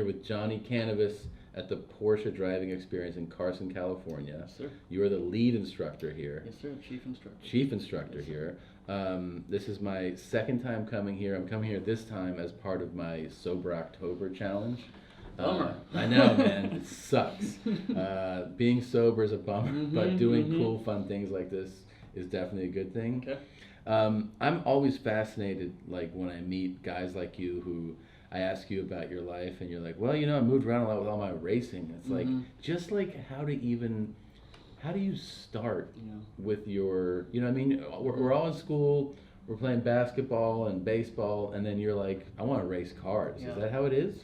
here with Johnny Cannabis at the Porsche Driving Experience in Carson, California. Yes, sir. You are the lead instructor here. Yes, sir. Chief instructor. Chief instructor Yes, here. This is my second time coming here. I'm coming here this time as part of my Sober October challenge. Bummer. I know, man. It sucks. Being sober is a bummer, but doing cool, fun things like this is definitely a good thing. Okay. I'm always fascinated, like when I meet guys like you who I ask you about your life and you're like, well, I moved around a lot with all my racing. It's like, just like how do you start with your, we're all in school, we're playing basketball and baseball, and then you're like, I want to race cars. Yeah. Is that how it is?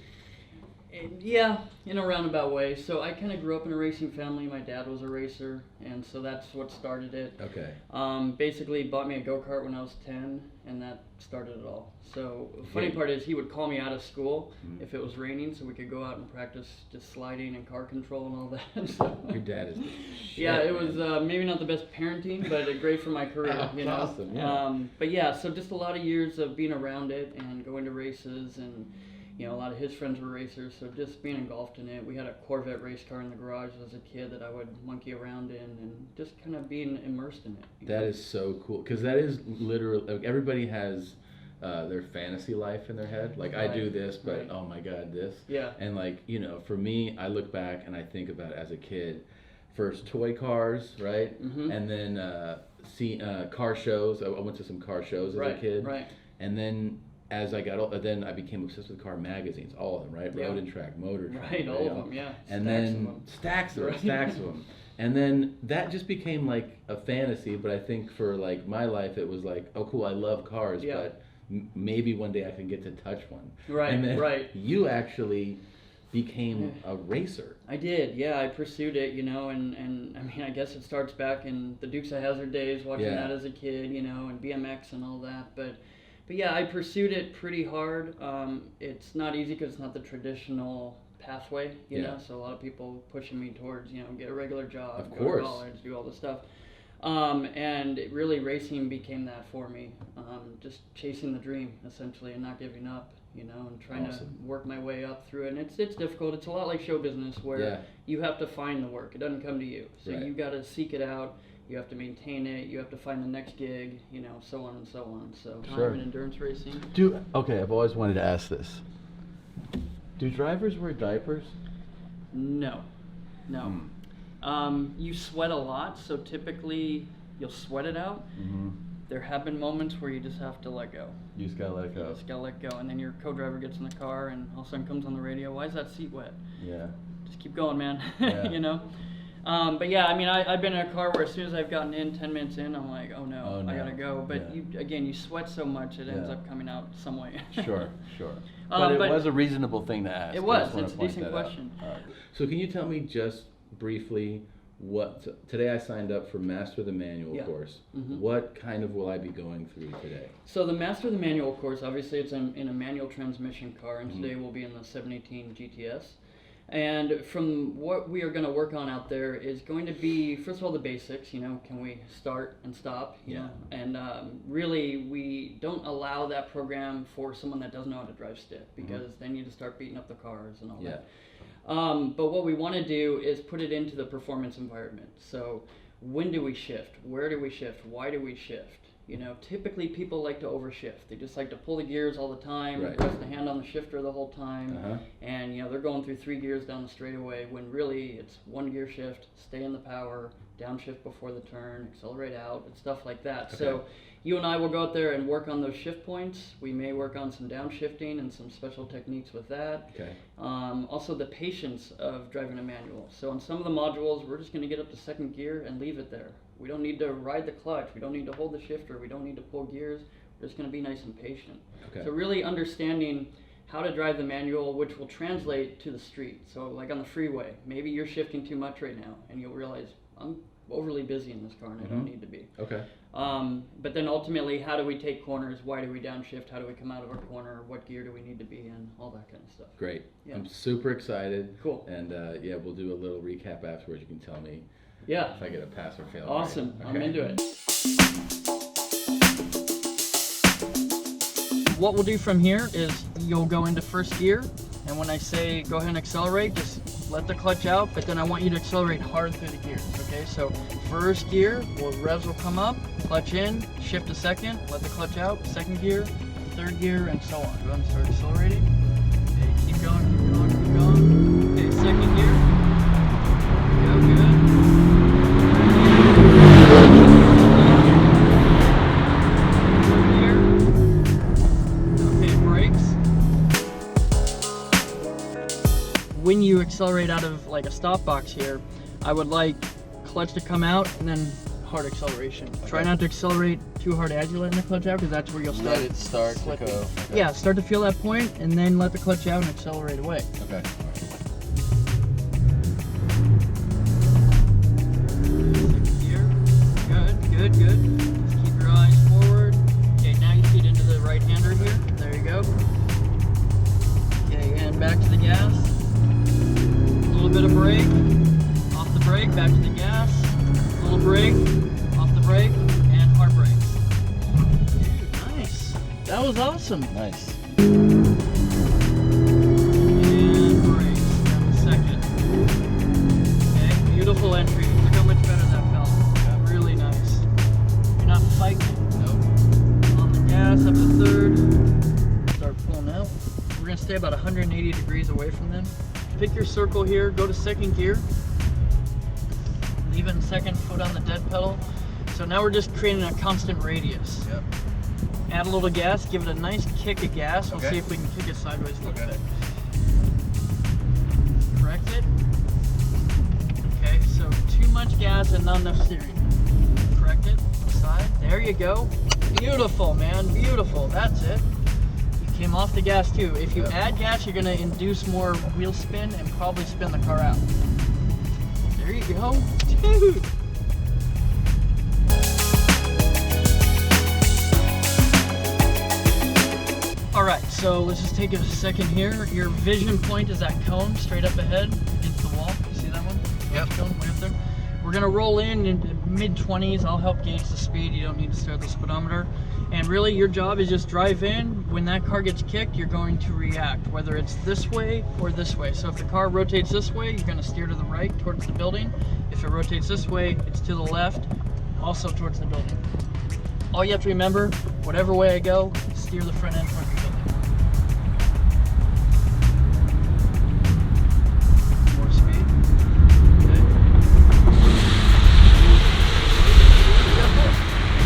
Yeah, in a roundabout way. So I kind of grew up in a racing family. My dad was a racer, and so that's what started it. Okay. Basically bought me a go-kart when I was 10, and that started it all. So the funny part is he would call me out of school if it was raining so we could go out and practice just sliding and car control and all that. So, your dad is the shit, yeah, it was maybe not the best parenting, but great for my career. Awesome, yeah. But yeah, so just a lot of years of being around it and going to races, and a lot of his friends were racers, so just being engulfed in it. We had a Corvette race car in the garage as a kid that I would monkey around in, and just kind of being immersed in it. That is so cool, because that is literally, like, everybody has their fantasy life in their head. Like, I do this, but oh my God, this. Yeah. And like, for me, I look back and I think about it as a kid. First toy cars, right? And then car shows. I went to some car shows as a kid. Right. And then as I got older, then I became obsessed with car magazines, all of them, right? Road and Track, Motor Track. Right, all of them, yeah. And stacks of them. And then that just became like a fantasy, but I think for like my life, it was like, oh cool, I love cars, but maybe one day I can get to touch one. Right, and then right. You actually became a racer. I did, yeah. I pursued it, and I mean, I guess it starts back in the Dukes of Hazzard days, watching that as a kid, and BMX and all that, but yeah, I pursued it pretty hard. It's not easy because it's not the traditional pathway, so a lot of people pushing me towards, get a regular job, go to college, do all this stuff. And really racing became that for me. Just chasing the dream, essentially, and not giving up, and trying to work my way up through it. And it's difficult. It's a lot like show business where you have to find the work. It doesn't come to you. So you got to seek it out. You have to maintain it. You have to find the next gig, so on and so on. So time and endurance racing. Okay, I've always wanted to ask this. Do drivers wear diapers? No. You sweat a lot, so typically you'll sweat it out. There have been moments where you just have to let go. You just gotta let it go. You just gotta let go, and then your co-driver gets in the car, and all of a sudden comes on the radio. Why is that seat wet? Yeah. Just keep going, man. Yeah. But yeah, I mean, I've been in a car where as soon as I've gotten in, 10 minutes in, I'm like, oh no. I gotta go. But you sweat so much, it ends up coming out some way. Sure. But it was a reasonable thing to ask. It was. It's a decent question. Right. So can you tell me just briefly today I signed up for Master the Manual course. What kind of will I be going through today? So the Master the Manual course, obviously it's in a manual transmission car, and today we'll be in the 718 GTS. And from what we are going to work on out there is going to be, first of all, the basics, can we start and stop, and really we don't allow that program for someone that doesn't know how to drive stick, because then you just start beating up the cars and all that. But what we want to do is put it into the performance environment. So when do we shift? Where do we shift? Why do we shift? Typically people like to overshift. They just like to pull the gears all the time, press the hand on the shifter the whole time, and they're going through 3 gears down the straightaway when really it's 1 gear shift, stay in the power, downshift before the turn, accelerate out, and stuff like that. Okay. So you and I will go out there and work on those shift points. We may work on some downshifting and some special techniques with that. Okay. Also the patience of driving a manual. So on some of the modules, we're just going to get up to 2nd gear and leave it there. We don't need to ride the clutch. We don't need to hold the shifter. We don't need to pull gears. We're just going to be nice and patient. Okay. So really understanding how to drive the manual, which will translate to the street. So like on the freeway, maybe you're shifting too much right now, and you'll realize I'm overly busy in this car and I don't need to be. Okay. But then ultimately, how do we take corners? Why do we downshift? How do we come out of our corner? What gear do we need to be in? All that kind of stuff. Great. Yeah. I'm super excited. Cool. And we'll do a little recap afterwards. You can tell me if I get a pass or fail. Awesome. Right. I'm into it. What we'll do from here is you'll go into 1st gear, And when I say go ahead and accelerate, just let the clutch out, but then I want you to accelerate hard through the gears, okay? So first gear, revs will come up, clutch in, shift to second, let the clutch out, second gear, third gear, and so on. Go ahead and start accelerating. Okay, keep going, keep going, keep going. Okay, second gear. Go, good. When you accelerate out of like a stop box here, I would like clutch to come out and then hard acceleration. Okay. Try not to accelerate too hard as you let the clutch out, because that's where you'll start. Let it start to go. Okay. Yeah, start to feel that point and then let the clutch out and accelerate away. Okay. Here. Good, good, good. Just keep your eyes forward. Okay, now you feed into the right hander here. There you go. Okay, and back to the gas. A little bit of brake, off the brake, back to the gas, a little brake, off the brake, and hard brakes. Dude, nice. That was awesome. Nice. And brakes, down the second. Okay, beautiful entry. Look how much better that felt. Yeah. Really nice. You're not fighting it. Nope. On the gas, up to third. Start pulling out. We're going to stay about 180 degrees away from them. Pick your circle here, go to second gear, leaving second foot on the dead pedal. So now we're just creating a constant radius. Yep. Add a little gas, give it a nice kick of gas. We'll see if we can kick it sideways a little bit. Correct it. Okay, so too much gas and not enough steering. Correct it, side. There you go. Beautiful, man, beautiful. That's it. Came off the gas too. If you add gas, you're going to induce more wheel spin and probably spin the car out. There you go. Dude! Alright, so let's just take a second here. Your vision point is that cone straight up ahead against the wall. You see that one? Yep. Cone way up there. We're going to roll in mid-20s. I'll help gauge the speed. You don't need to start the speedometer. And really your job is just drive in. When that car gets kicked, you're going to react, whether it's this way or this way. So if the car rotates this way, you're going to steer to the right towards the building. If it rotates this way, it's to the left, also towards the building. All you have to remember, whatever way I go, steer the front end towards the building. More speed. Okay.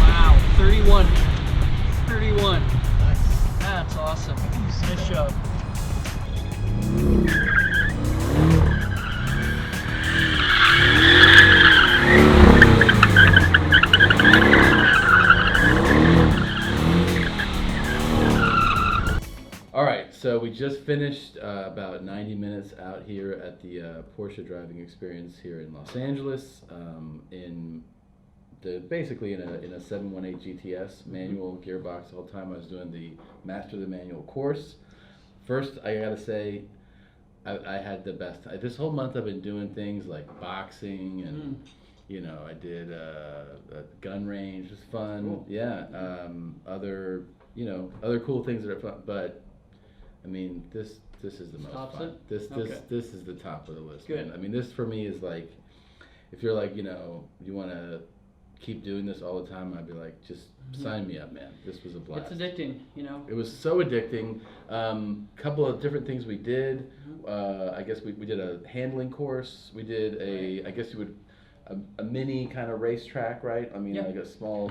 Wow, 31. 31. Nice. That's awesome. Nice job. All right, so we just finished about 90 minutes out here at the Porsche Driving Experience here in Los Angeles, basically in a 718 GTS manual gearbox. The whole time I was doing the Master the Manual course. First, I gotta say, I had the best. This whole month I've been doing things like boxing and I did a gun range. It was fun. Cool. Yeah. Other cool things that are fun. But I mean, this is the most fun. This is the top of the list. Good. Man. I mean, this for me is like, if you're like, you want to keep doing this all the time, I'd be like, just sign me up, man. This was a blast. It's addicting, It was so addicting. Couple of different things we did. I guess we did a handling course. We did a mini kind of racetrack, right? I mean, like a small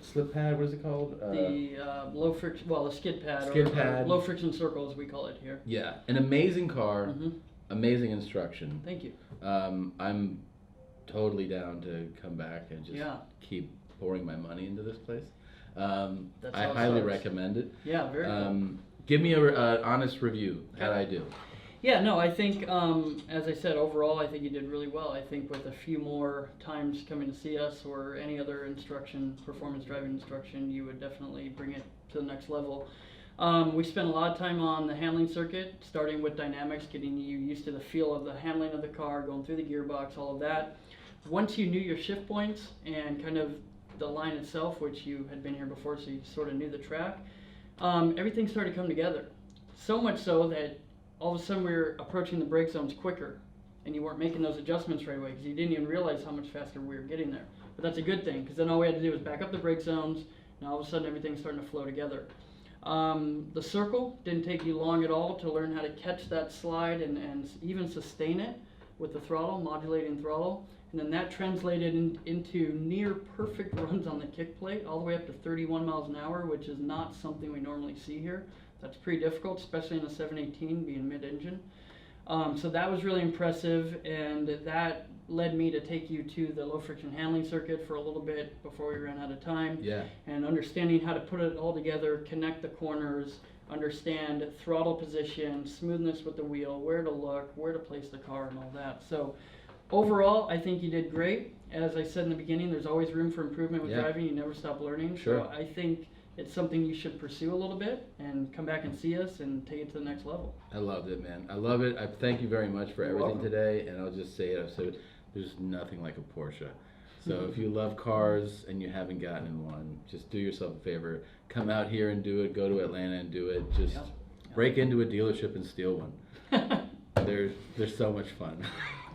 slip pad. What is it called? The low friction, the skid pad. Or low friction circle, as we call it here. Yeah, an amazing car, amazing instruction. Thank you. I'm totally down to come back and just keep pouring my money into this place. I highly recommend it. Yeah, very cool. Give me an honest review. How'd I do? Yeah, no, I think, as I said, overall, I think you did really well. I think with a few more times coming to see us or any other performance driving instruction, you would definitely bring it to the next level. We spent a lot of time on the handling circuit, starting with dynamics, getting you used to the feel of the handling of the car, going through the gearbox, all of that. Once you knew your shift points and kind of the line itself, which you had been here before, so you sort of knew the track, everything started to come together. So much so that all of a sudden we were approaching the brake zones quicker, and you weren't making those adjustments right away because you didn't even realize how much faster we were getting there. But that's a good thing, because then all we had to do was back up the brake zones, and all of a sudden everything's starting to flow together. The circle didn't take you long at all to learn how to catch that slide and even sustain it with the throttle, modulating throttle. And then that translated into near perfect runs on the kick plate, all the way up to 31 miles an hour, which is not something we normally see here. That's pretty difficult, especially in a 718 being mid-engine. So that was really impressive, and that led me to take you to the low friction handling circuit for a little bit before we ran out of time. Yeah. And understanding how to put it all together, connect the corners, understand throttle position, smoothness with the wheel, where to look, where to place the car, and all that. So overall, I think you did great. As I said in the beginning, there's always room for improvement with driving. You never stop learning. Sure. So I think it's something you should pursue a little bit and come back and see us and take it to the next level. I loved it, man. I love it. I thank you very much for everything today. And I'll just say it. So there's nothing like a Porsche. So if you love cars and you haven't gotten in one, just do yourself a favor. Come out here and do it. Go to Atlanta and do it. Just break into a dealership and steal one. They're so much fun.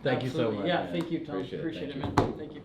Thank you so much. Yeah, man. thank you, Tom. Appreciate it, man. Thank you.